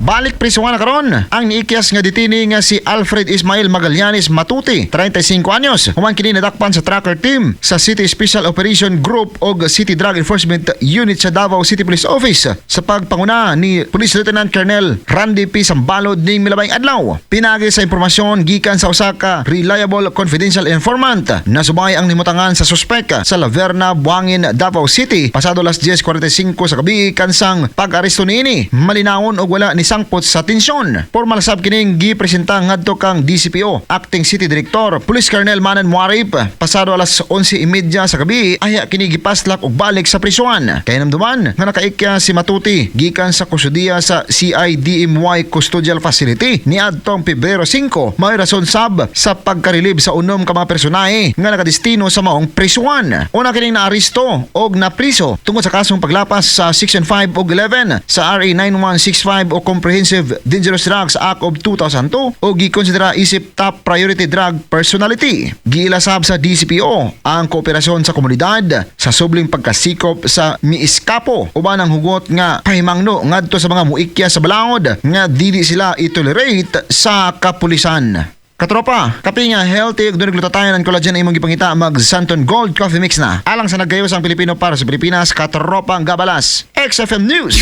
balik prisuhan na karon ang niikyas nga detaining nga si Alfred Ismail Magallanes Matuti, 35 anyos. Human kini nadakpan sa tracker team sa City Special Operation Group o City Drug Enforcement Unit sa Davao City Police Office sa pagpanguna ni Police Lieutenant Colonel Randy P. Sambalod ning milabayng adlaw. Pinagi sa impormasyon gikan sa usa ka reliable confidential informant na subay ang nimutangan sa suspek sa Laverna, Buangin, Davao City pasado las 10:45 sa gabi kansang pag-aresto niini. Malinawon og wala ni sangpot sa tensyon. Formal sab kining gipresenta ngadto kang DCPO Acting City Director Police Colonel Manan Muarip pasado alas 11:30 sa gabi aya kini gipaslak og balik sa prisuhan. Kay namduman nga nakaikya si Matuti gikan sa kustudiya sa CIDMY Custodial Facility niadtong Pebrero 5 may rason sab sa pagkarilib sa unom ka mga personahe nga nakadestino sa maong prisuhan. Una kining naaresto og napriso tungod sa kasong paglapas sa Section 5 ug 11 sa RA 9165 o Comprehensive Dangerous Drugs Act of 2002 o gikonsidera isip top priority drug personality. Giilasab sa DCPO ang kooperasyon sa komunidad sa subling pagkasikop sa miiskapo uban ang hugot nga pahimangno ngadto sa mga muikya sa balaod nga dili sila itolerate sa kapulisan. Katropa, kapi nga healthy ug dunay glutatayon ang collagen na imong gipangita mag Santon Gold Coffee Mix na. Alang sa naggayos ang Pilipino para sa Pilipinas, katropa ang gabalas. XFM News.